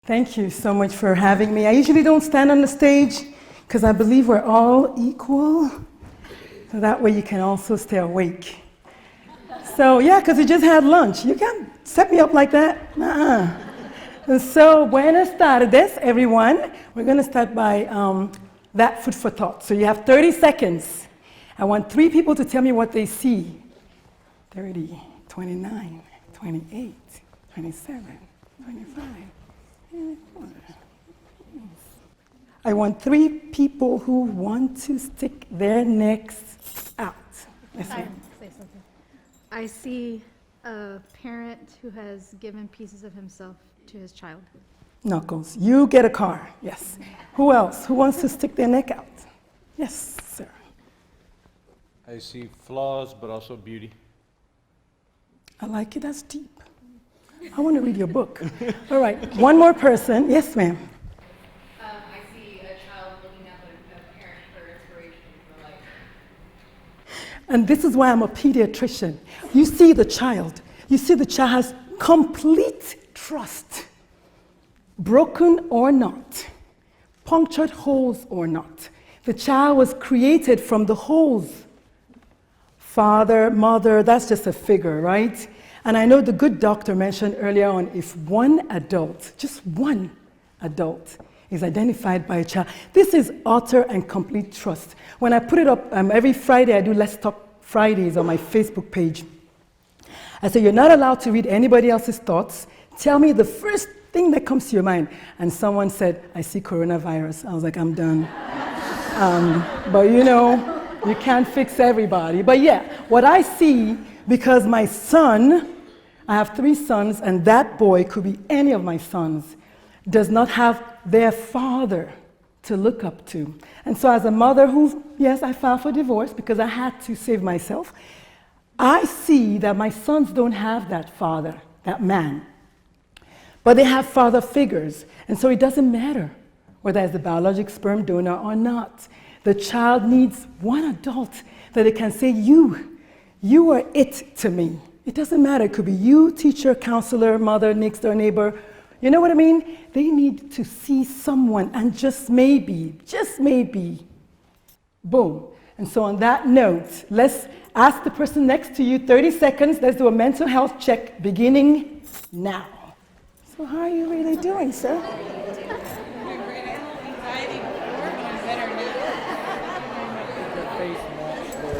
Thank you so much for having me. I usually don't stand on the stage because I believe we're all equal. So that way you can also stay awake. So yeah, because we just had lunch. You can't set me up like that. And so, buenas tardes, everyone. We're going to start by that food for thought. So you have 30 seconds. I want 3 people to tell me what they see. 30, 29, 28, 27, 25. I want 3 people who want to stick their necks out. Say something. I see a parent who has given pieces of himself to his child. Knuckles, you get a car. Yes. Who else? Who wants to stick their neck out? Yes, sir. I see flaws, but also beauty. I like it. That's deep. I want to read your book. All right, one more person. Yes, ma'am. I see a child looking at a parent for inspiration for life. And this is why I'm a pediatrician. You see the child. You see the child has complete trust. Broken or not, punctured holes or not. The child was created from the holes. Father, mother, that's just a figure, right? And I know the good doctor mentioned earlier on, if one adult, just one adult, is identified by a child, this is utter and complete trust. When I put it up, every Friday I do Let's Talk Fridays on my Facebook page. I say, you're not allowed to read anybody else's thoughts. Tell me the first thing that comes to your mind. And someone said, I see coronavirus. I was like, I'm done. But you know, you can't fix everybody. But yeah, what I see, because my son, I have 3 sons, and that boy could be any of my sons, does not have their father to look up to. And so as a mother who, yes, I filed for divorce because I had to save myself, I see that my sons don't have that father, that man. But they have father figures. And so it doesn't matter whether it's a biologic sperm donor or not. The child needs one adult that they can say, you are it to me. It doesn't matter. It could be you, teacher, counselor, mother, next door neighbor. You know what I mean? They need to see someone, and just maybe, boom. And so on that note, let's ask the person next to you, 30 seconds. Let's do a mental health check beginning now. So how are you really doing, sir?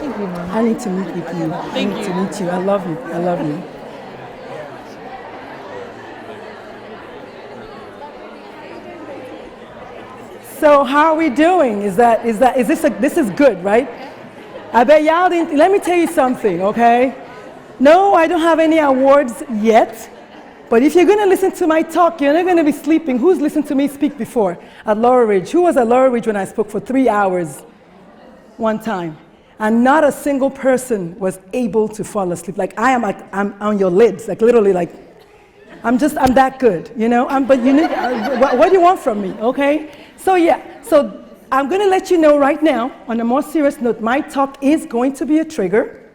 Thank you, Mom. I need to meet with you. I need to meet you. I love you. I love you. So how are we doing? This is good, right? I bet y'all didn't. Let me tell you something, okay? No, I don't have any awards yet. But if you're going to listen to my talk, you're not going to be sleeping. Who's listened to me speak before at Laurel Ridge? Who was at Laurel Ridge when I spoke for 3 hours one time? And not a single person was able to fall asleep. Like I'm on your lids, like literally, like I'm that good, you know. But you need, what do you want from me, okay? So yeah, so I'm going to let you know right now, on a more serious note, my talk is going to be a trigger.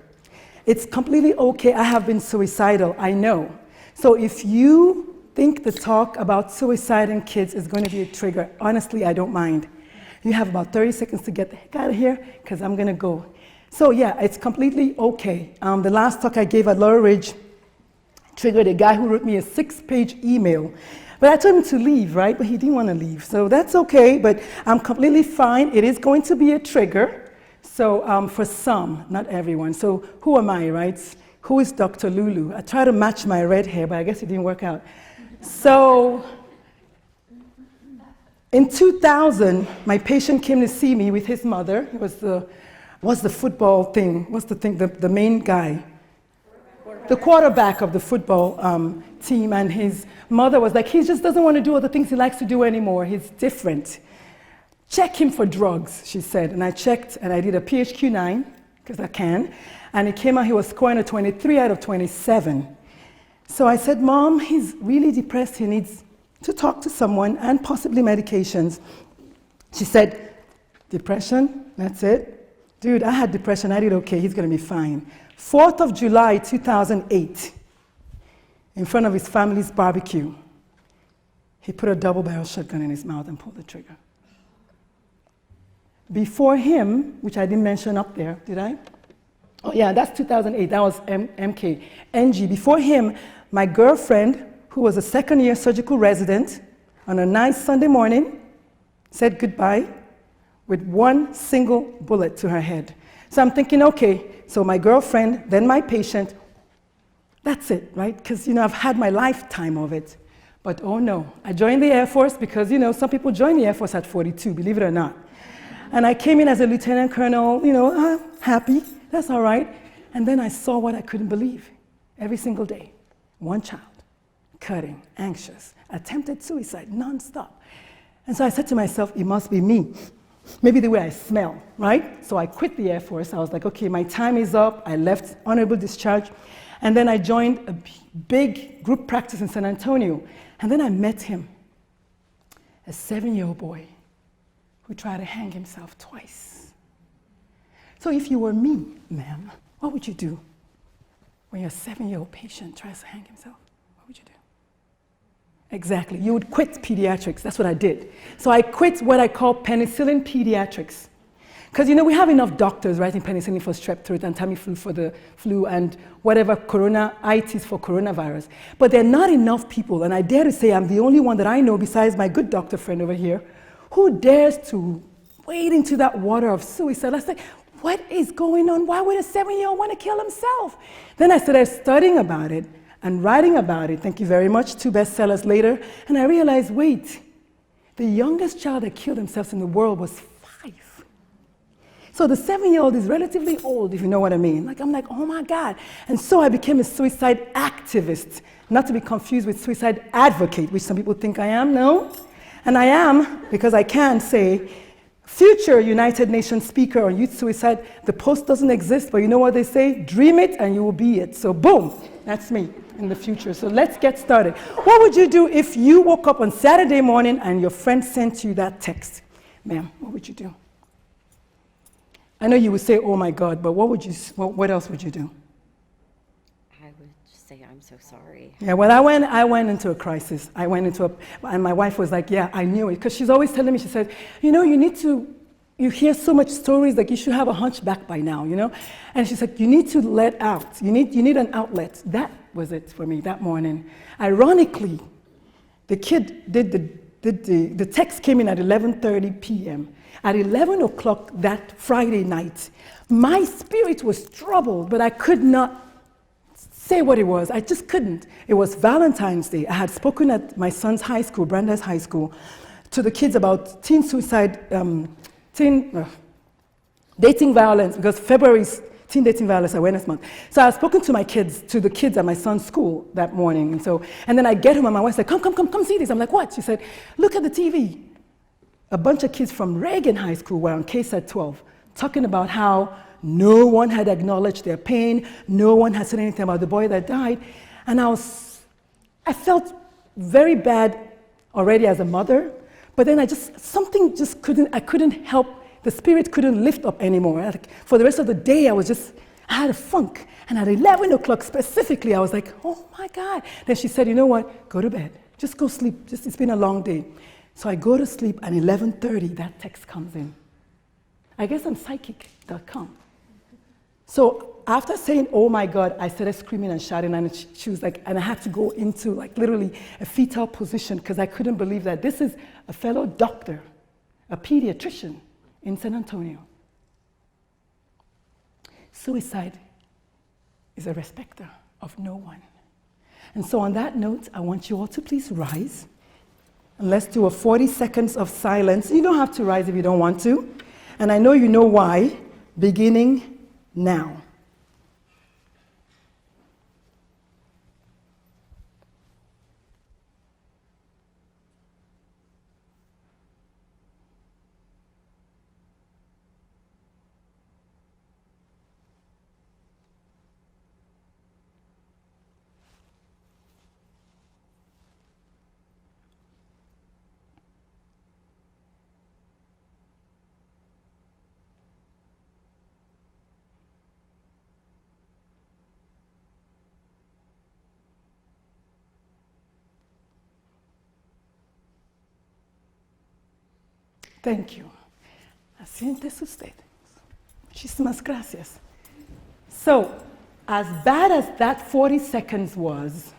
It's completely okay. I have been suicidal, I know. So if you think the talk about suicide in kids is going to be a trigger, honestly, I don't mind. You have about 30 seconds to get the heck out of here, because I'm going to go. So yeah, it's completely okay. The last talk I gave at Laurel Ridge triggered a guy who wrote me a 6-page email. But I told him to leave, right? But he didn't want to leave. So that's okay, but I'm completely fine. It is going to be a trigger. So for some, not everyone. So who am I, right? Who is Dr. Lulu? I tried to match my red hair, but I guess it didn't work out. So in 2000, my patient came to see me with his mother. It was what's the football thing? What's the thing? The main guy. The quarterback of the football team, and his mother was like, he just doesn't want to do all the things he likes to do anymore. He's different. Check him for drugs, she said. And I checked, and I did a PHQ-9, because I can. And it came out he was scoring a 23 out of 27. So I said, Mom, he's really depressed. He needs to talk to someone and possibly medications. She said, depression? That's it? Dude, I had depression. I did okay. He's going to be fine. 4th of July, 2008, in front of his family's barbecue, he put a double-barrel shotgun in his mouth and pulled the trigger. Before him, which I didn't mention up there, did I? Oh yeah, that's 2008, that was MK. NG, before him, my girlfriend, who was a second-year surgical resident, on a nice Sunday morning, said goodbye with one single bullet to her head. So I'm thinking, okay, so my girlfriend, then my patient, that's it, right? Because, I've had my lifetime of it. But oh no, I joined the Air Force because, some people join the Air Force at 42, believe it or not. And I came in as a lieutenant colonel, happy, that's all right. And then I saw what I couldn't believe every single day. One child, cutting, anxious, attempted suicide, nonstop. And so I said to myself, it must be me. Maybe the way I smell, right? So I quit the Air Force. I was like, okay, my time is up. I left honorable discharge. And then I joined a big group practice in San Antonio. And then I met him, a 7-year-old boy who tried to hang himself twice. So if you were me, ma'am, what would you do when your 7-year-old patient tries to hang himself? What would you do? Exactly. You would quit pediatrics. That's what I did. So I quit what I call penicillin pediatrics. Because, we have enough doctors writing penicillin for strep throat and Tamiflu for the flu and whatever itis for coronavirus. But there are not enough people, and I dare to say I'm the only one that I know besides my good doctor friend over here, who dares to wade into that water of suicide. I said, what is going on? Why would a 7-year-old want to kill himself? Then I started studying about it and writing about it, thank you very much, 2 bestsellers later, and I realized, wait, the youngest child that killed themselves in the world was 5. So the 7-year-old is relatively old, if you know what I mean. I'm like, oh my God. And so I became a suicide activist, not to be confused with suicide advocate, which some people think I am, no? And I am, because I can say, future United Nations speaker on youth suicide, the post doesn't exist, but you know what they say? Dream it and you will be it. So boom, that's me in the future. So let's get started. What would you do if you woke up on Saturday morning and your friend sent you that text? Ma'am, what would you do? I know you would say, oh my God, but what else would you do? I would just say, I'm so sorry. Yeah, well, I went into a crisis. And my wife was like, yeah, I knew it. Because she's always telling me, she said, you hear so much stories, like you should have a hunchback by now, And she said, you need to let out. You need an outlet. That was it for me that morning. Ironically, the kid the text came in at 11:30 p.m. At 11 o'clock that Friday night, my spirit was troubled, but I could not say what it was. I just couldn't. It was Valentine's Day. I had spoken at my son's high school, Brandeis High School, to the kids about teen suicide, dating violence, because February is Teen Dating Violence Awareness Month. So I had spoken to the kids at my son's school that morning. And then I get home and my wife said, come see this. I'm like, what? She said, look at the TV. A bunch of kids from Reagan High School were on KSAT 12, talking about how no one had acknowledged their pain, no one had said anything about the boy that died. And I felt very bad already as a mother, but then I couldn't help, the spirit couldn't lift up anymore. For the rest of the day, I had a funk. And at 11 o'clock specifically, I was like, oh my God. Then she said, you know what, go to bed, just go sleep, it's been a long day. So I go to sleep, and 11:30, that text comes in. I guess I'm psychic.com. So after saying, oh my God, I started screaming and shouting, and she was like, and I had to go into literally a fetal position because I couldn't believe that this is a fellow doctor, a pediatrician in San Antonio. Suicide is a respecter of no one. And so on that note, I want you all to please rise. And let's do a 40 seconds of silence. You don't have to rise if you don't want to. And I know you know why, beginning now. Thank you. Siéntese usted. Muchísimas gracias. So, as bad as that 40 seconds was,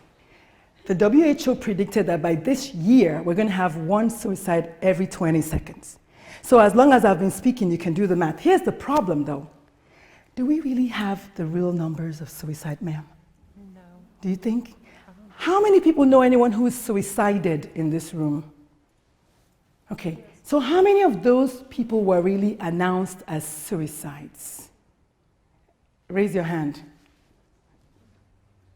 the WHO predicted that by this year, we're going to have one suicide every 20 seconds. So as long as I've been speaking, you can do the math. Here's the problem, though. Do we really have the real numbers of suicide, ma'am? No. Do you think? How many people know anyone who is suicided in this room? Okay, so how many of those people were really announced as suicides? Raise your hand.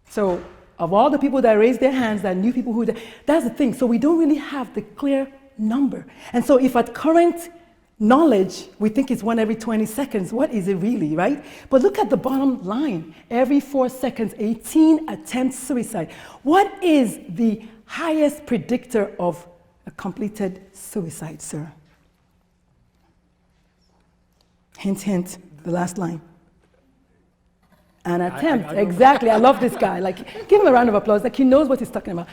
So, of all the people that raised their hands, that knew people who died, that's the thing. So we don't really have the clear number. And so if at current knowledge, we think it's one every 20 seconds, what is it really, right? But look at the bottom line. Every 4 seconds, 18 attempt suicide. What is the highest predictor of a completed suicide, sir? Hint, hint, the last line. An attempt, exactly. I love this guy. Like, give him a round of applause. Like, he knows what he's talking about.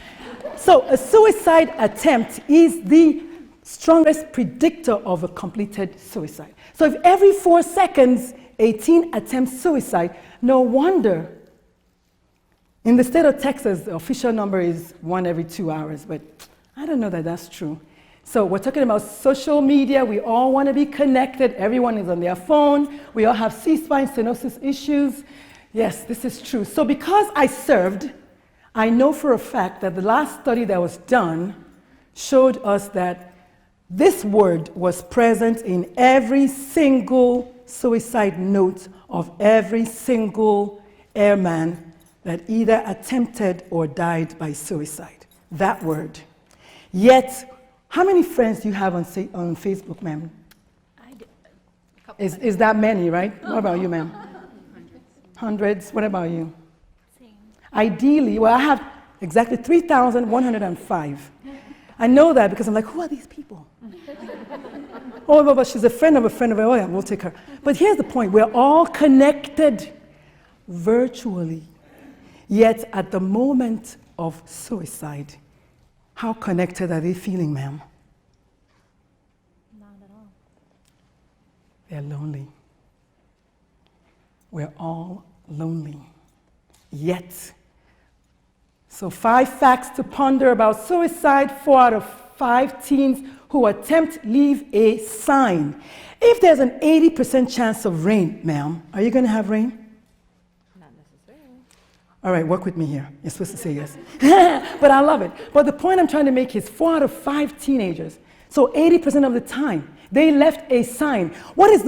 So, a suicide attempt is the strongest predictor of a completed suicide. So, if every 4 seconds, 18 attempts suicide, no wonder. In the state of Texas, the official number is 1 every 2 hours, but I don't know that that's true. So we're talking about social media. We all want to be connected. Everyone is on their phone. We all have C-spine stenosis issues. Yes, this is true. So because I served, I know for a fact that the last study that was done showed us that this word was present in every single suicide note of every single airman that either attempted or died by suicide. That word. Yet, how many friends do you have on Facebook, ma'am? I do. Is that many, right? What about you, ma'am? Hundreds. What about you? Same. Ideally, well, I have exactly 3,105. I know that because I'm like, who are these people? Oh, but she's a friend of a friend of a, oh yeah, we'll take her. But here's the point. We're all connected virtually. Yet at the moment of suicide, how connected are they feeling, ma'am? Not at all. They're lonely. We're all lonely. Yet, so 5 facts to ponder about suicide. 4 out of 5 teens who attempt leave a sign. If there's an 80% chance of rain, ma'am, are you going to have rain? Not necessarily. All right, work with me here. You're supposed to say yes. But I love it. But the point I'm trying to make is 4 out of 5 teenagers, so 80% of the time, they left a sign. What is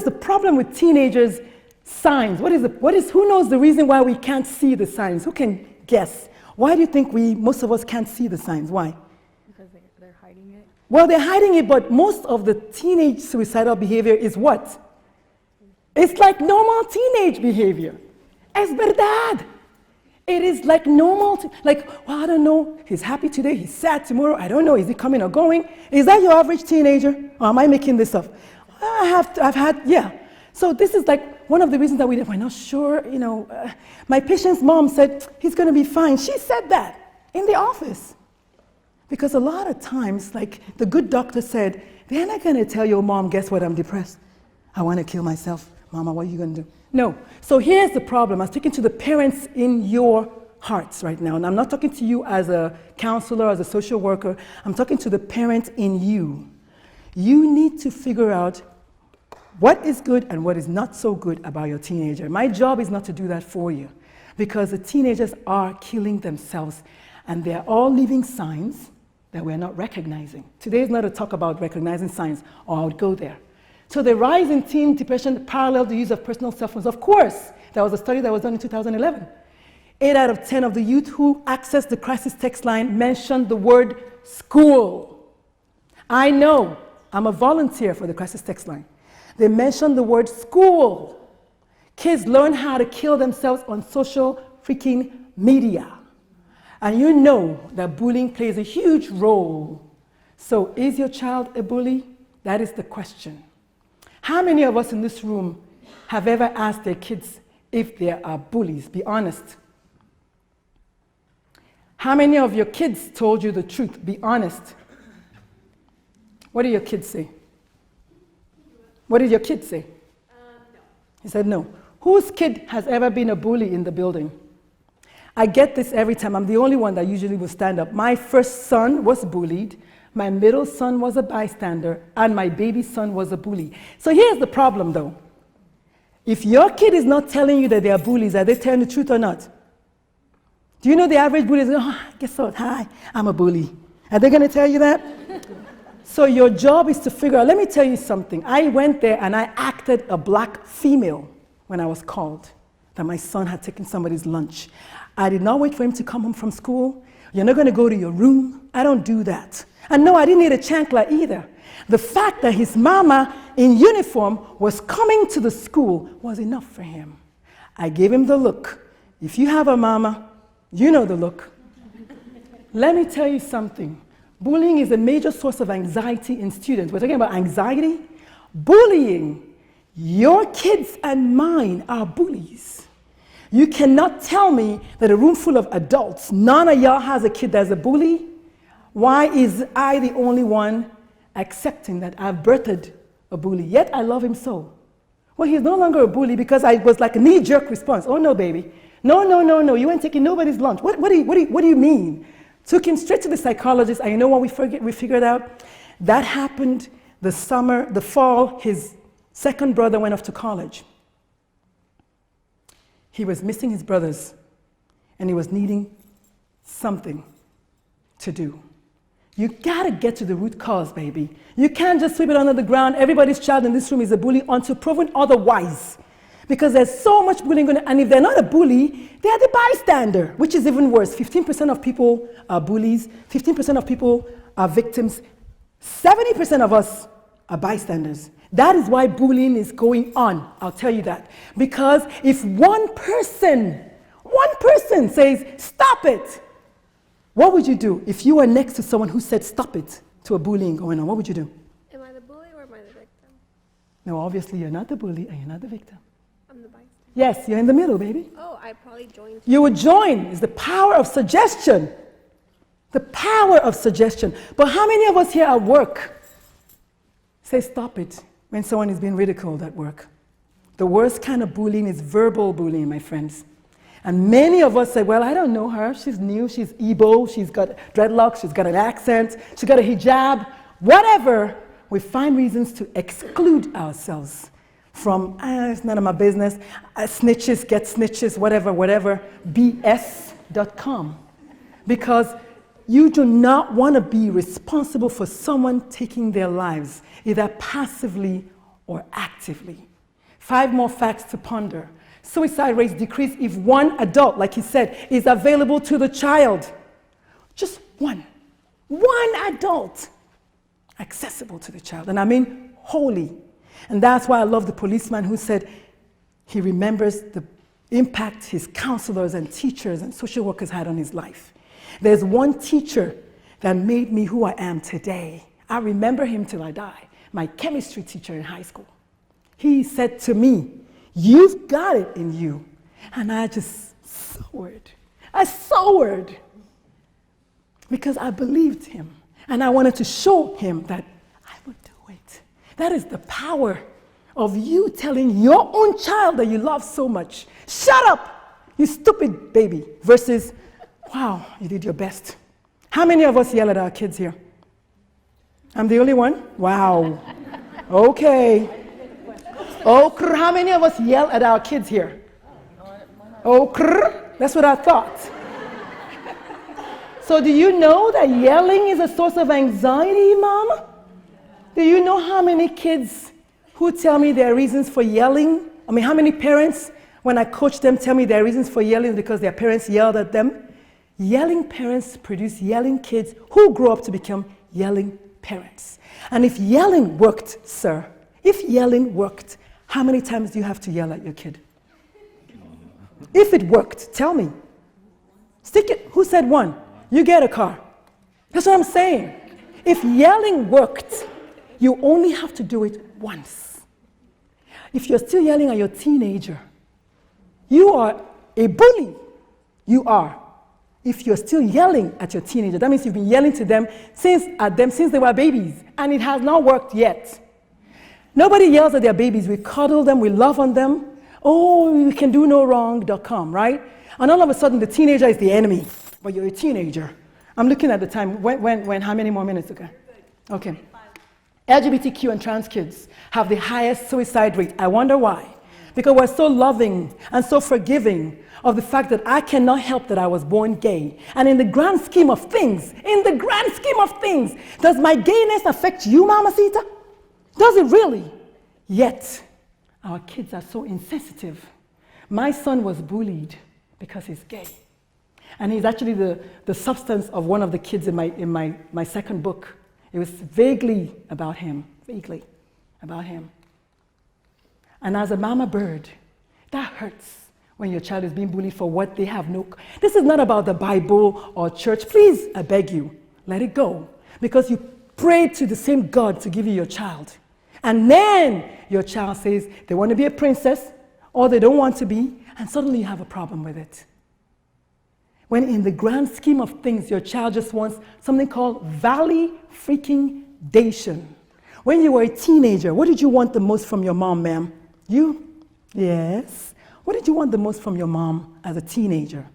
the problem with teenagers' signs? Who knows the reason why we can't see the signs? Who can guess? Why do you think most of us can't see the signs? Why? Because they're hiding it. Well, they're hiding it, but most of the teenage suicidal behavior is what? It's like normal teenage behavior. Es verdad. It is like normal, well, I don't know, he's happy today, he's sad tomorrow, I don't know, is he coming or going? Is that your average teenager? Or am I making this up? I've had, yeah. So this is like one of the reasons that we're not sure, my patient's mom said, he's going to be fine. She said that in the office. Because a lot of times, like the good doctor said, they're not going to tell your mom, guess what, I'm depressed. I want to kill myself. Mama, what are you going to do? No. So here's the problem. I'm speaking to the parents in your hearts right now. And I'm not talking to you as a counselor, as a social worker. I'm talking to the parent in you. You need to figure out what is good and what is not so good about your teenager. My job is not to do that for you because the teenagers are killing themselves and they're all leaving signs that we're not recognizing. Today is not a talk about recognizing signs, or I would go there. So the rise in teen depression paralleled the use of personal cell phones. Of course, there was a study that was done in 2011. 8 out of 10 of the youth who accessed the crisis text line mentioned the word school. I know, I'm a volunteer for the crisis text line. They mentioned the word school. Kids learn how to kill themselves on social freaking media. And you know that bullying plays a huge role. So is your child a bully? That is the question. How many of us in this room have ever asked their kids if they are bullies? Be honest. How many of your kids told you the truth? Be honest. What do your kids say? What did your kid say? No. He said no. Whose kid has ever been a bully in the building? I get this every time. I'm the only one that usually will stand up. My first son was bullied. My middle son was a bystander, and my baby son was a bully. So here's the problem, though. If your kid is not telling you that they are bullies, are they telling the truth or not? Do you know the average bully is going, oh, guess what? Hi, I'm a bully. Are they going to tell you that? So your job is to figure out, let me tell you something. I went there and I acted a black female when I was called that my son had taken somebody's lunch. I did not wait for him to come home from school. You're not going to go to your room. I don't do that. And no, I didn't need a chancla either. The fact that his mama in uniform was coming to the school was enough for him. I gave him the look. If you have a mama, you know the look. Let me tell you something. Bullying is a major source of anxiety in students. We're talking about anxiety. Bullying. Your kids and mine are bullies. You cannot tell me that a room full of adults, none of y'all has a kid that's a bully. Why is I the only one accepting that I've birthed a bully? Yet I love him so. Well, he's no longer a bully because I was like a knee-jerk response. Oh, no, baby. No. You ain't taking nobody's lunch. What do you mean? Took him straight to the psychologist, and you know what we figured out? That happened the fall, his second brother went off to college. He was missing his brothers, and he was needing something to do. You gotta get to the root cause, baby. You can't just sweep it under the ground. Everybody's child in this room is a bully until proven otherwise. Because there's so much bullying going on, and if they're not a bully, they're the bystander, which is even worse. 15% of people are bullies, 15% of people are victims, 70% of us are bystanders. That is why bullying is going on, I'll tell you that. Because if one person says, stop it, what would you do if you were next to someone who said stop it to a bullying going on? What would you do? Am I the bully or am I the victim? No, obviously you're not the bully and you're not the victim. I'm the bystander. Yes, you're in the middle, baby. Oh, I probably joined. You would join. It's the power of suggestion. The power of suggestion. But how many of us here at work say stop it when someone is being ridiculed at work? The worst kind of bullying is verbal bullying, my friends. And many of us say, well, I don't know her. She's new. She's Igbo. She's got dreadlocks. She's got an accent. She's got a hijab. Whatever. We find reasons to exclude ourselves from, it's none of my business. Snitches get snitches, whatever, BS.com. Because you do not want to be responsible for someone taking their lives, either passively or actively. 5 more facts to ponder. Suicide rates decrease if one adult, like he said, is available to the child. Just one adult accessible to the child. And I mean wholly. And that's why I love the policeman who said he remembers the impact his counselors and teachers and social workers had on his life. There's one teacher that made me who I am today. I remember him till I die. My chemistry teacher in high school. He said to me, you've got it in you. And I just soared. I soared. Because I believed him. And I wanted to show him that I would do it. That is the power of you telling your own child that you love so much, shut up, you stupid baby, versus, wow, you did your best. How many of us yell at our kids here? I'm the only one? Wow. Okay. Oh, how many of us yell at our kids here? Oh, that's what I thought. So do you know that yelling is a source of anxiety, Mom? Do you know how many kids who tell me their reasons for yelling? I mean, how many parents, when I coach them, tell me their reasons for yelling because their parents yelled at them? Yelling parents produce yelling kids who grow up to become yelling parents. And if yelling worked, sir, if yelling worked, how many times do you have to yell at your kid? If it worked, tell me. Stick it. Who said one? You get a car. That's what I'm saying. If yelling worked, you only have to do it once. If you're still yelling at your teenager, you are a bully. You are. If you're still yelling at your teenager, that means you've been yelling to them since they were babies, and it has not worked yet. Nobody yells at their babies. We cuddle them, we love on them. Oh, we can do no wrong.com, right? And all of a sudden, the teenager is the enemy. But you're a teenager. I'm looking at the time. When how many more minutes ago? Okay. LGBTQ and trans kids have the highest suicide rate. I wonder why. Because we're so loving and so forgiving of the fact that I cannot help that I was born gay. And in the grand scheme of things, does my gayness affect you, Mamacita? Does it really? Yet, our kids are so insensitive. My son was bullied because he's gay. And he's actually the substance of one of the kids in my second book. It was vaguely about him. And as a mama bird, that hurts when your child is being bullied for what they have no... This is not about the Bible or church. Please, I beg you, let it go. Because you prayed to the same God to give you your child. And then your child says they want to be a princess or they don't want to be, and suddenly you have a problem with it. When in the grand scheme of things, your child just wants something called validation. When you were a teenager, what did you want the most from your mom, ma'am? You? Yes. What did you want the most from your mom as a teenager?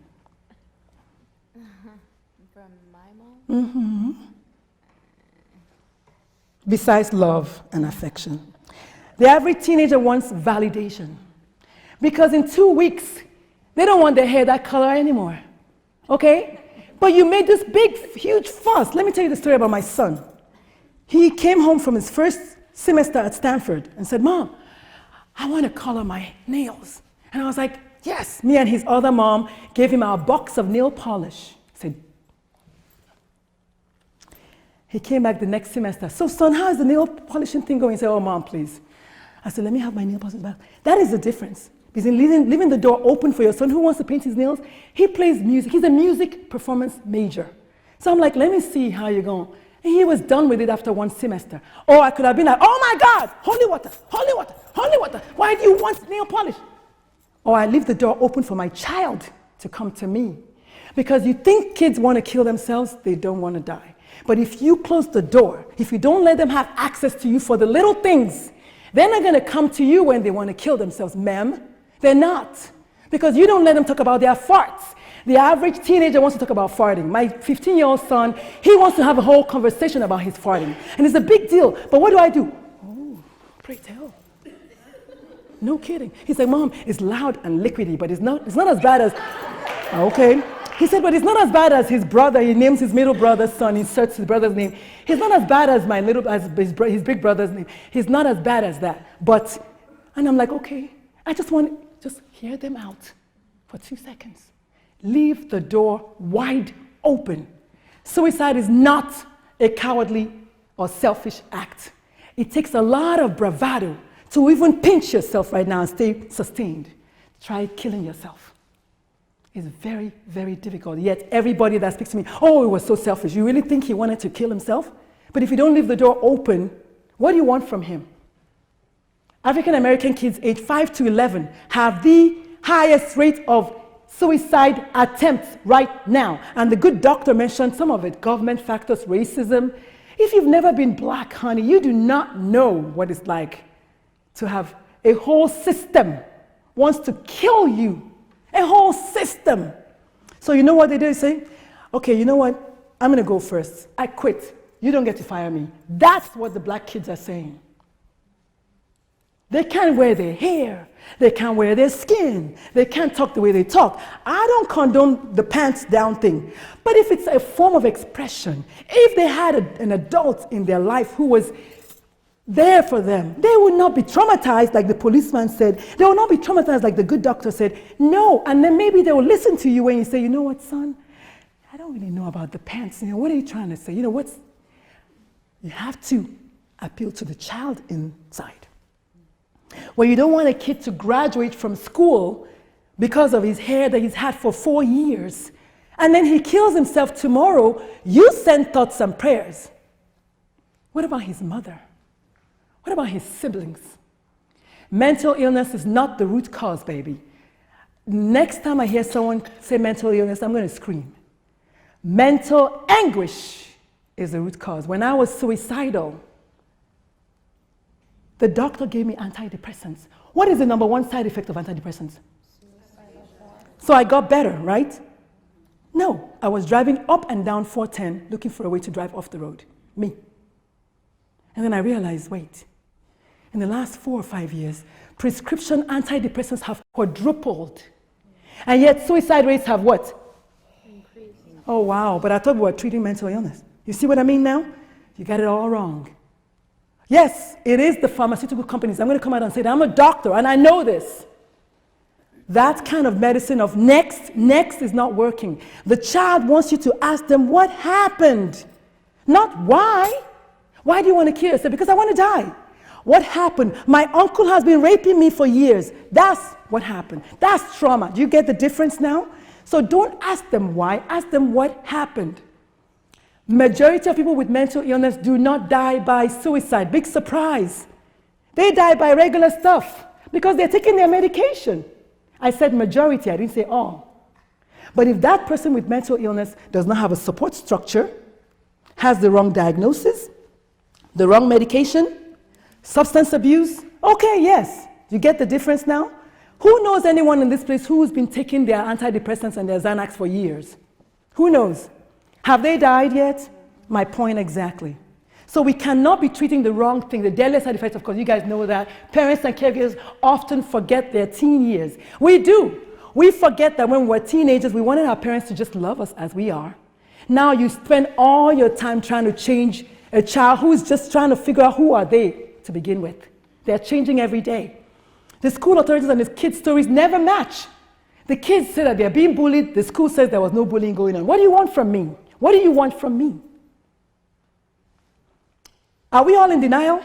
From my mom? Mm-hmm. Besides love and affection. The average teenager wants validation. Because in 2 weeks, they don't want their hair that color anymore. Okay? But you made this big, huge fuss. Let me tell you the story about my son. He came home from his first semester at Stanford and said, Mom, I want to color my nails. And I was like, yes. Me and his other mom gave him our box of nail polish. He came back the next semester. So, son, how is the nail polishing thing going? He said, oh, Mom, please. I said, let me have my nail polish back. That is the difference. Because leaving the door open for your son who wants to paint his nails, he plays music. He's a music performance major. So I'm like, let me see how you're going. And he was done with it after 1 semester. Or I could have been like, oh my God, holy water, holy water, holy water. Why do you want nail polish? Or I leave the door open for my child to come to me. Because you think kids want to kill themselves, they don't want to die. But if you close the door, if you don't let them have access to you for the little things, they're not going to come to you when they want to kill themselves, ma'am. They're not. Because you don't let them talk about their farts. The average teenager wants to talk about farting. My 15-year-old son, he wants to have a whole conversation about his farting. And it's a big deal. But what do? Oh, pray tell. No kidding. He's like, Mom, it's loud and liquidy, but it's not as bad as... Okay. He said, but it's not as bad as his brother. He names his middle brother's son. He inserts his brother's name. He's not as bad as his big brother's name. He's not as bad as that. And I'm like, okay, I just want to just hear them out for 2 seconds. Leave the door wide open. Suicide is not a cowardly or selfish act. It takes a lot of bravado to even pinch yourself right now and stay sustained. Try killing yourself. It's very, very difficult. Yet everybody that speaks to me, oh, it was so selfish. You really think he wanted to kill himself? But if you don't leave the door open, what do you want from him? African American kids aged 5 to 11 have the highest rate of suicide attempts right now. And the good doctor mentioned some of it, government factors, racism. If you've never been black, honey, you do not know what it's like to have a whole system wants to kill you. A whole system. So you know what they do? They say, okay, you know what? I'm going to go first. I quit. You don't get to fire me. That's what the black kids are saying. They can't wear their hair. They can't wear their skin. They can't talk the way they talk. I don't condone the pants down thing. But if it's a form of expression, if they had an adult in their life who was there for them, they would not be traumatized like the policeman said. They will not be traumatized like the good doctor said. No, and then maybe they will listen to you when you say, you know what, son? I don't really know about the pants. You know, what are you trying to say? You know, you have to appeal to the child inside. Well, you don't want a kid to graduate from school because of his hair that he's had for 4 years, and then he kills himself tomorrow. You send thoughts and prayers. What about his mother? What about his siblings? Mental illness is not the root cause, baby. Next time I hear someone say mental illness, I'm going to scream. Mental anguish is the root cause. When I was suicidal, The doctor gave me antidepressants. What is the number one side effect of antidepressants? So I got better, right? No, I was driving up and down 410 looking for a way to drive off the road. Me. And then I realized, wait, in the last 4 or 5 years, prescription antidepressants have quadrupled. And yet suicide rates have what? Increased. Oh, wow, but I thought we were treating mental illness. You see what I mean now? You got it all wrong. Yes, it is the pharmaceutical companies. I'm going to come out and say that I'm a doctor, and I know this. That kind of medicine of next is not working. The child wants you to ask them what happened, not why. Why do you want to kill yourself? Because I want to die. What happened? My uncle has been raping me for years. That's what happened. That's trauma. Do you get the difference now? So don't ask them why. Ask them what happened. Majority of people with mental illness do not die by suicide. Big surprise. They die by regular stuff because they're taking their medication. I said majority, I didn't say all. But if that person with mental illness does not have a support structure, has the wrong diagnosis, the wrong medication, substance abuse, okay, yes. You get the difference now? Who knows anyone in this place who's been taking their antidepressants and their Xanax for years? Who knows? Have they died yet? My point exactly. So we cannot be treating the wrong thing. The deadly side effects, of course, you guys know that. Parents and caregivers often forget their teen years. We do. We forget that when we were teenagers, we wanted our parents to just love us as we are. Now you spend all your time trying to change a child who is just trying to figure out who are they to begin with. They're changing every day. The school authorities and the kids' stories never match. The kids say that they're being bullied. The school says there was no bullying going on. What do you want from me? What do you want from me? Are we all in denial?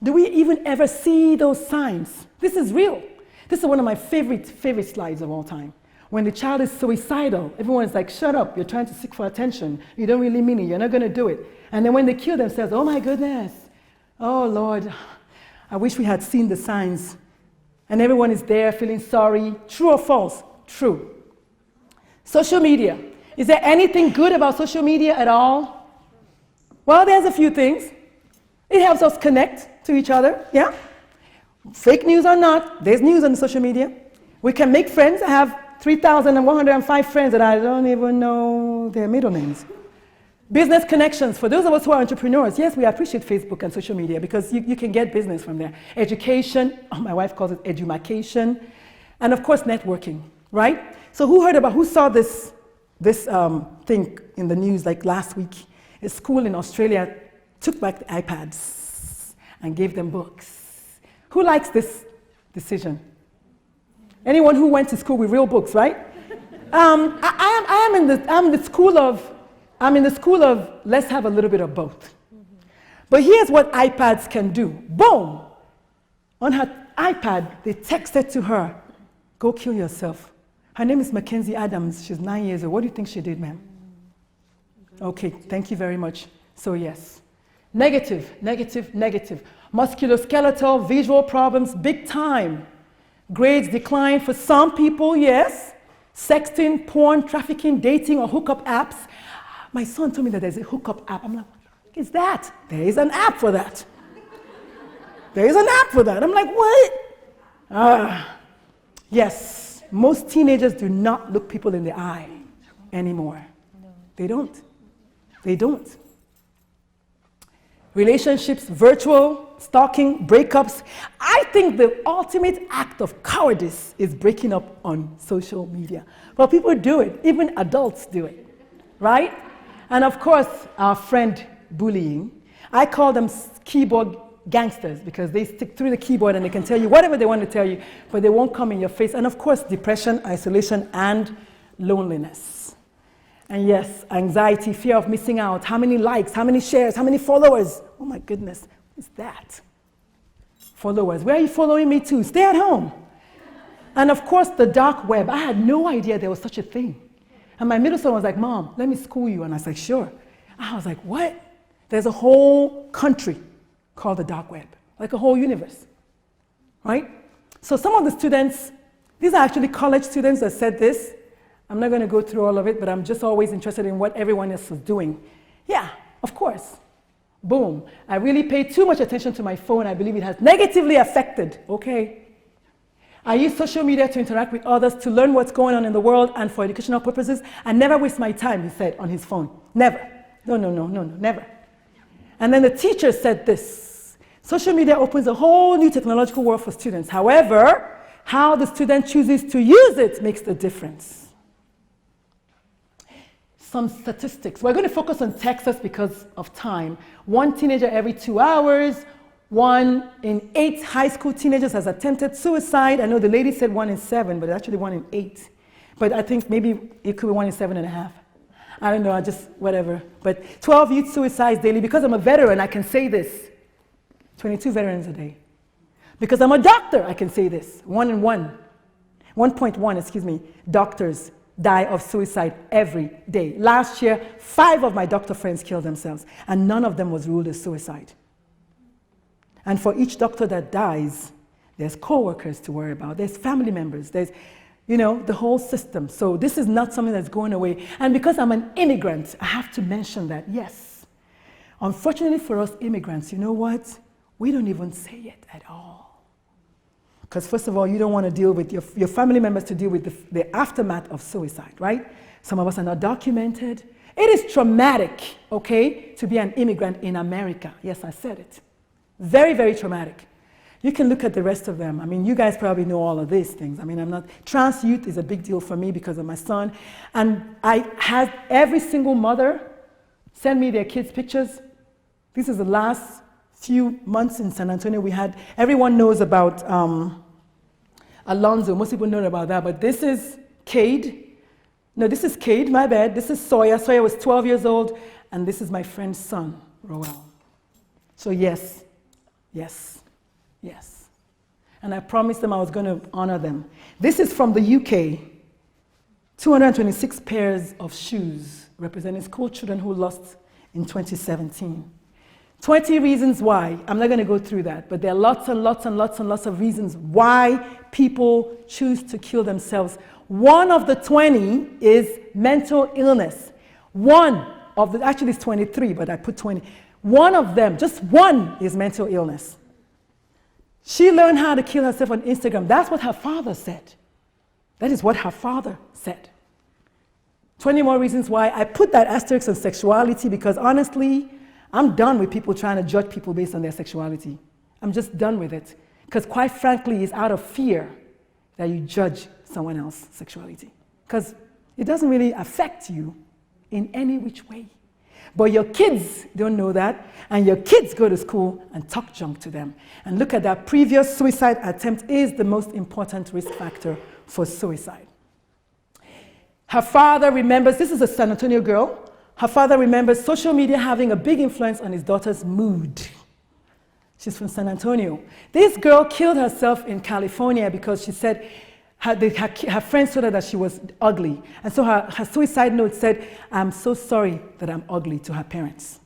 Do we even ever see those signs? This is real. This is one of my favorite slides of all time. When the child is suicidal, everyone's like, shut up, you're trying to seek for attention. You don't really mean it, you're not going to do it. And then when they kill themselves, oh my goodness, oh Lord, I wish we had seen the signs. And everyone is there feeling sorry. True or false? True. Social media. Is there anything good about social media at all? Well, there's a few things. It helps us connect to each other, yeah? Fake news or not, there's news on social media. We can make friends. I have 3,105 friends that I don't even know their middle names. Business connections. For those of us who are entrepreneurs, yes, we appreciate Facebook and social media because you can get business from there. Education, my wife calls it edumacation. And of course, networking, right? So who saw this thing in the news like last week? A school in Australia took back the iPads and gave them books. Who likes this decision? Anyone who went to school with real books, right? I'm in the school of let's have a little bit of both. But here's what iPads can do. Boom! On her iPad, they texted to her, go kill yourself. Her name is Mackenzie Adams. She's 9 years old. What do you think she did, ma'am? Okay, thank you very much. So yes. Negative. Musculoskeletal, visual problems, big time. Grades decline for some people, yes. Sexting, porn, trafficking, dating, or hookup apps. My son told me that there's a hookup app. I'm like, what is that? There is an app for that. There is an app for that. I'm like, what? Yes, most teenagers do not look people in the eye anymore. No. They don't. Relationships, virtual, stalking, breakups. I think the ultimate act of cowardice is breaking up on social media. Well, people do it. Even adults do it, right? And of course, our friend bullying. I call them keyboard gangsters because they stick through the keyboard and they can tell you whatever they want to tell you, but they won't come in your face. And of course, depression, isolation, and loneliness. And yes, anxiety, fear of missing out. How many likes, how many shares, how many followers? Oh my goodness, what is that? Followers, where are you following me to? Stay at home. And of course, the dark web. I had no idea there was such a thing. And my middle son was like, Mom, let me school you. And I was like, sure. I was like, what? There's a whole country called the dark web, like a whole universe, right? So some of the students, these are actually college students that said this. I'm not going to go through all of it, but I'm just always interested in what everyone else is doing. Yeah, of course. Boom. I really pay too much attention to my phone. I believe it has negatively affected, okay? I use social media to interact with others, to learn what's going on in the world and for educational purposes. I never waste my time, he said, on his phone. Never. No, never. And then the teacher said this: social media opens a whole new technological world for students. However, how the student chooses to use it makes the difference. Some statistics. We're going to focus on Texas because of time. 1 teenager every 2 hours, 1 in 8 high school teenagers has attempted suicide. I know the lady said 1 in 7, but it's actually 1 in 8. But I think maybe it could be 1 in 7.5. I don't know, I just, whatever. But 12 youth suicides daily. Because I'm a veteran, I can say this. 22 veterans a day. Because I'm a doctor, I can say this. 1.1 doctors die of suicide every day. Last year, 5 of my doctor friends killed themselves, and none of them was ruled as suicide. And for each doctor that dies, there's co-workers to worry about, there's family members, there's, the whole system. So this is not something that's going away. And because I'm an immigrant, I have to mention that, yes. Unfortunately for us immigrants, you know what? We don't even say it at all. Because first of all, you don't want to deal with your family members to deal with the aftermath of suicide, right? Some of us are not documented. It is traumatic, okay, to be an immigrant in America. Yes, I said it. Very, very traumatic. You can look at the rest of them. I mean, you guys probably know all of these things. I mean, trans youth is a big deal for me because of my son. And I had every single mother send me their kids' pictures. This is the last few months in San Antonio we had. Everyone knows about Alonzo. Most people know about that. But this is Cade. No, this is Cade, my bad. This is Sawyer. Sawyer was 12 years old. And this is my friend's son, Roel. So yes. And I promised them I was going to honor them. This is from the UK. 226 pairs of shoes representing school children who lost in 2017. 20 reasons why. I'm not going to go through that, but there are lots and lots of reasons why people choose to kill themselves. One of the 20 is mental illness. Actually it's 23, but I put 20. One of them, just one, is mental illness. She learned how to kill herself on Instagram. That's what her father said. That is what her father said. 20 more reasons why. I put that asterisk on sexuality because honestly, I'm done with people trying to judge people based on their sexuality. I'm just done with it. Because quite frankly, it's out of fear that you judge someone else's sexuality. Because it doesn't really affect you in any which way. But your kids don't know that, and your kids go to school and talk junk to them. And look at that, previous suicide attempt is the most important risk factor for suicide. Her father remembers, this is a San Antonio girl, her father remembers social media having a big influence on his daughter's mood. She's from San Antonio. This girl killed herself in California because she said her friends told her that she was ugly. And so her suicide note said, "I'm so sorry that I'm ugly," to her parents.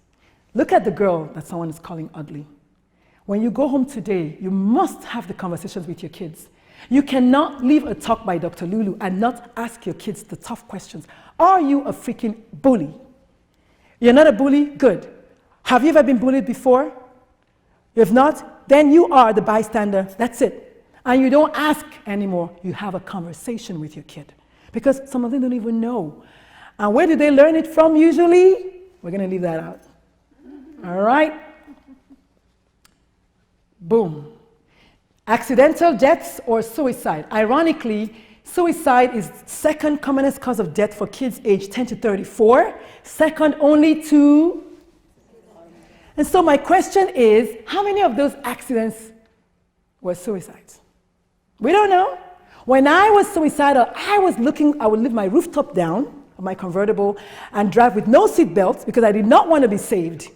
Look at the girl that someone is calling ugly. When you go home today, you must have the conversations with your kids. You cannot leave a talk by Dr. Lulu and not ask your kids the tough questions. Are you a freaking bully? You're not a bully? Good. Have you ever been bullied before? If not, then you are the bystander. That's it. And you don't ask anymore. You have a conversation with your kid. Because some of them don't even know. And where do they learn it from usually? We're going to leave that out. All right? Boom. Accidental deaths or suicide. Ironically, suicide is the second commonest cause of death for kids aged 10 to 34, second only to... And so my question is, how many of those accidents were suicides? We don't know. When I was suicidal, I would leave my rooftop down of my convertible and drive with no seat belts because I did not want to be saved.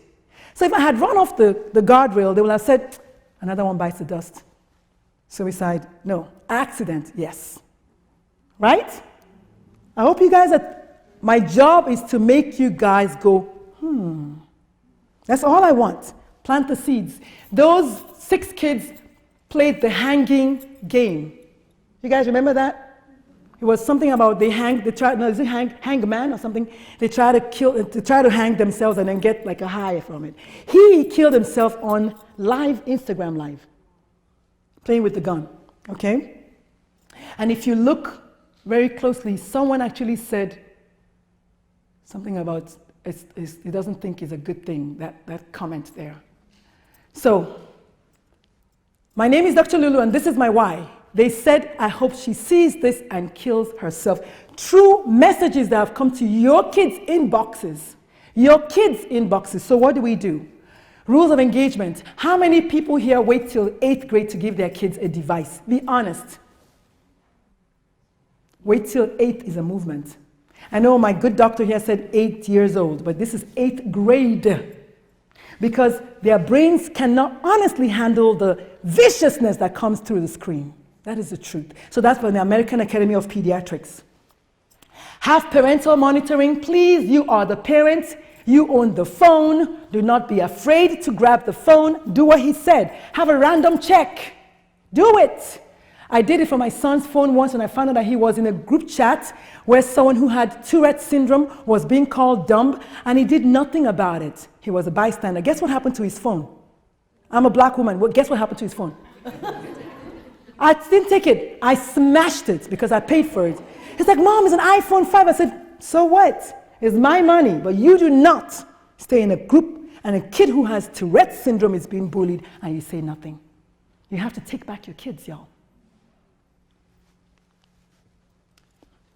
So if I had run off the guardrail, they would have said, another one bites the dust. Suicide, no. Accident, yes. Right? I hope you guys my job is to make you guys go, That's all I want. Plant the seeds. Those 6 kids played the hanging game. You guys remember that? It was something about hang a man or something. They try to hang themselves and then get like a high from it. He killed himself on Instagram Live, playing with the gun, okay? And if you look very closely, someone actually said something about he doesn't think it's a good thing, that comment there. So, my name is Dr. Lulu and this is my why. They said, I hope she sees this and kills herself. True messages that have come to your kids' inboxes. Your kids' inboxes. So what do? Rules of engagement. How many people here wait till 8th grade to give their kids a device? Be honest. Wait till 8 is a movement. I know my good doctor here said 8 years old, but this is 8th grade. Because their brains cannot honestly handle the viciousness that comes through the screen. That is the truth. So that's from the American Academy of Pediatrics. Have parental monitoring. Please, you are the parent. You own the phone. Do not be afraid to grab the phone. Do what he said. Have a random check. Do it. I did it for my son's phone once and I found out that he was in a group chat where someone who had Tourette syndrome was being called dumb and he did nothing about it. He was a bystander. Guess what happened to his phone? I'm a black woman. Well, guess what happened to his phone? I didn't take it. I smashed it because I paid for it. He's like, Mom, it's an iPhone 5. I said, so what? It's my money, but you do not stay in a group and a kid who has Tourette syndrome is being bullied and you say nothing. You have to take back your kids, y'all.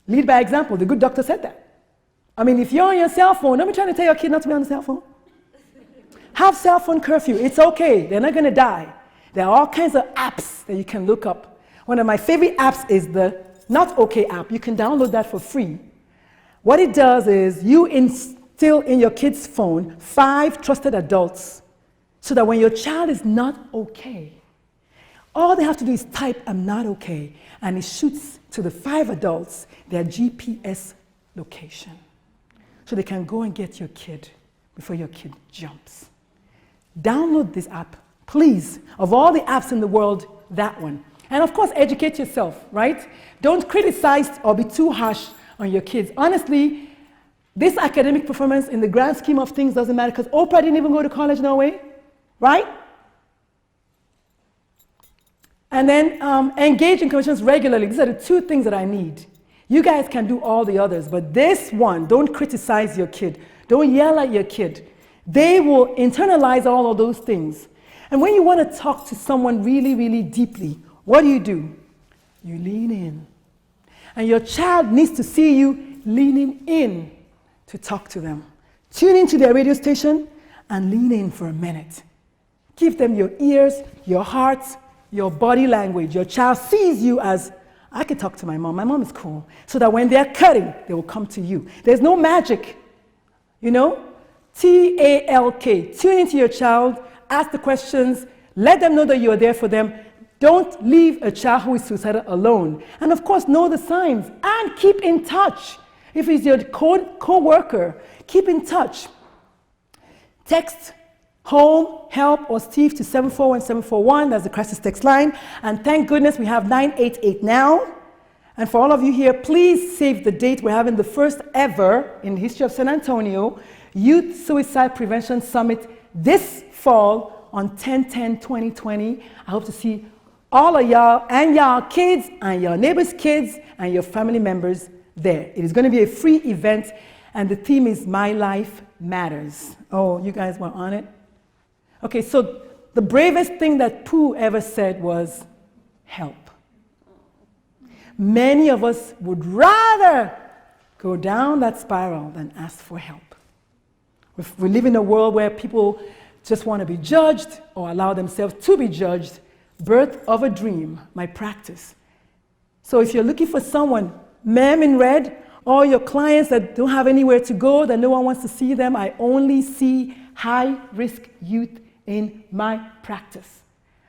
Lead by example. The good doctor said that. I mean, if you're on your cell phone, don't be trying to tell your kid not to be on the cell phone. Have cell phone curfew. It's okay. They're not going to die. There are all kinds of apps that you can look up. One of my favorite apps is the Not Okay app. You can download that for free. What it does is you instill in your kid's phone 5 trusted adults so that when your child is not okay, all they have to do is type, I'm not okay, and it shoots to the 5 adults their GPS location. So they can go and get your kid before your kid jumps. Download this app, please. Of all the apps in the world, that one. And of course, educate yourself, right? Don't criticize or be too harsh on your kids. Honestly, this academic performance in the grand scheme of things doesn't matter because Oprah didn't even go to college, no way, right? And then engage in conversations regularly. These are the 2 things that I need. You guys can do all the others, but this one, don't criticize your kid. Don't yell at your kid. They will internalize all of those things. And when you want to talk to someone really, really deeply, what do? You lean in. And your child needs to see you leaning in to talk to them. Tune into their radio station and lean in for a minute. Give them your ears, your heart, your body language. Your child sees you as, I can talk to my mom. My mom is cool. So that when they're cutting, they will come to you. There's no magic, you know? TALK. Tune into your child, ask the questions, let them know that you are there for them. Don't leave a child who is suicidal alone. And of course, know the signs and keep in touch. If it's your co-worker, keep in touch. Text home, help, or Steve to 741-741. That's the crisis text line. And thank goodness we have 988 now. And for all of you here, please save the date. We're having the first ever in the history of San Antonio Youth Suicide Prevention Summit this fall on 10/10/2020. I hope to see all of y'all and y'all kids and your neighbors' kids and your family members there. It is going to be a free event, and the theme is My Life Matters. Oh, you guys were on it? Okay, so the bravest thing that Pooh ever said was, help. Many of us would rather go down that spiral than ask for help. We live in a world where people just want to be judged or allow themselves to be judged. Birth of a dream, my practice. So if you're looking for someone, ma'am in red, or your clients that don't have anywhere to go, that no one wants to see them, I only see high-risk youth in my practice.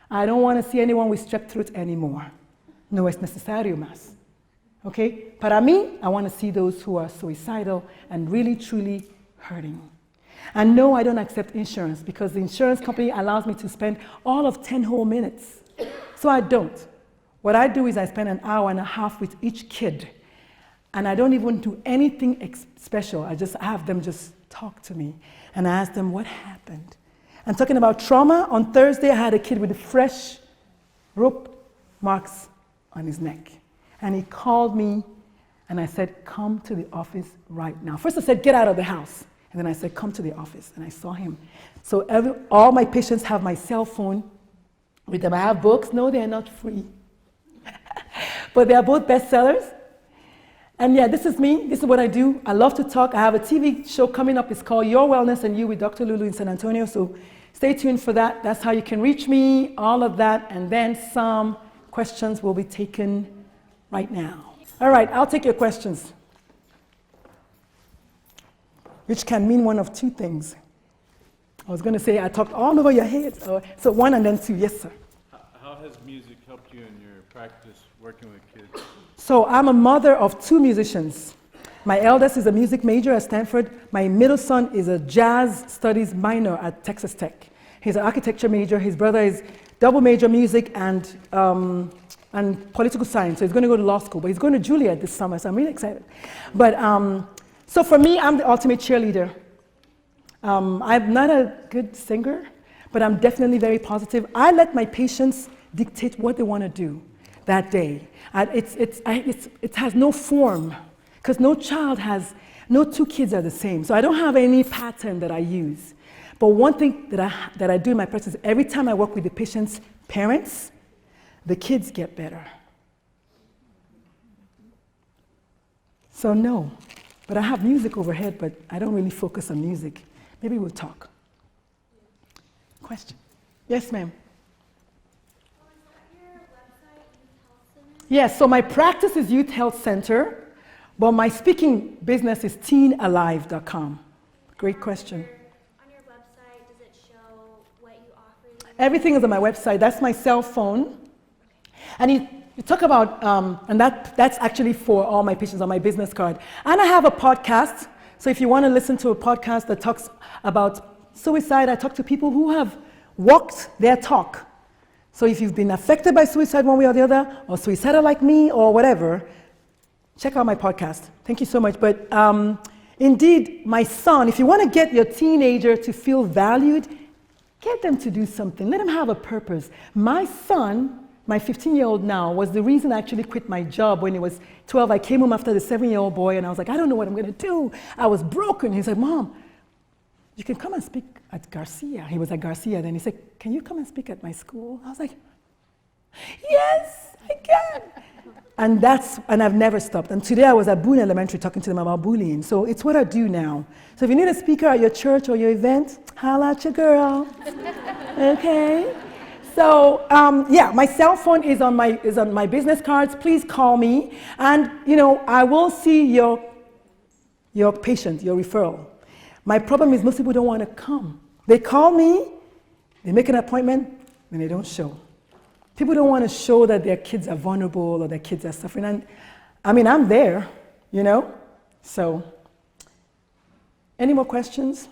I don't want to see anyone with strep throat anymore. No es necesario más. Okay? Para mí, I want to see those who are suicidal and really, truly hurting. And no, I don't accept insurance because the insurance company allows me to spend all of 10 whole minutes. So I don't. What I do is I spend an hour and a half with each kid And I don't even do anything special. I just have them just talk to me. And I ask them what happened. And talking about trauma, on Thursday I had a kid with fresh rope marks on his neck. And he called me and I said, come to the office right now. First I said, get out of the house. And then I said, come to the office. And I saw him. So all my patients have my cell phone with them. I have books. No, they're not free. But they are both bestsellers. And yeah, this is me. This is what I do. I love to talk. I have a TV show coming up. It's called Your Wellness and You with Dr. Lulu in San Antonio. So stay tuned for that. That's how you can reach me, all of that. And then some questions will be taken right now. All right, I'll take your questions, which can mean one of two things. I was going to say I talked all over your head. So one and then two. Yes, sir. How has music helped you in your practice working with kids? So I'm a mother of two musicians. My eldest is a music major at Stanford. My middle son is a jazz studies minor at Texas Tech. He's an architecture major. His brother is double major music and political science. So he's going to go to law school, but he's going to Juilliard this summer, so I'm really excited. But so for me, I'm the ultimate cheerleader. I'm not a good singer, but I'm definitely very positive. I let my patients dictate what they want to do that day. It has no form, because no two kids are the same. So I don't have any pattern that I use. But one thing that I do in my practice, every time I work with the patient's parents, the kids get better. So no, but I have music overhead, but I don't really focus on music. Maybe we'll talk. Question? Yes, ma'am. Yes, so my practice is Youth Health Center, but my speaking business is teenalive.com. Great question. On your website, does it show what you offer? Everything is on my website. That's my cell phone. And you talk about, and that's actually for all my patients on my business card. And I have a podcast. So if you want to listen to a podcast that talks about suicide, I talk to people who have walked their talk. So if you've been affected by suicide one way or the other, or suicidal like me, or whatever, check out my podcast. Thank you so much. But indeed, my son, if you want to get your teenager to feel valued, get them to do something. Let them have a purpose. My son, my 15-year-old now, was the reason I actually quit my job when he was 12. I came home after the 7-year-old boy, and I was like, I don't know what I'm going to do. I was broken. He's like, Mom, you can come and speak at Garcia. He was at Garcia. Then he said, can you come and speak at my school? I was like, yes, I can. And I've never stopped. And today I was at Boone Elementary talking to them about bullying. So it's what I do now. So if you need a speaker at your church or your event, holla at your girl. Okay? So yeah, my cell phone is on my business cards. Please call me. And I will see your patient, your referral. My problem is most people don't want to come. They call me, they make an appointment, and they don't show. People don't want to show that their kids are vulnerable or their kids are suffering. And I mean, I'm there, So, any more questions?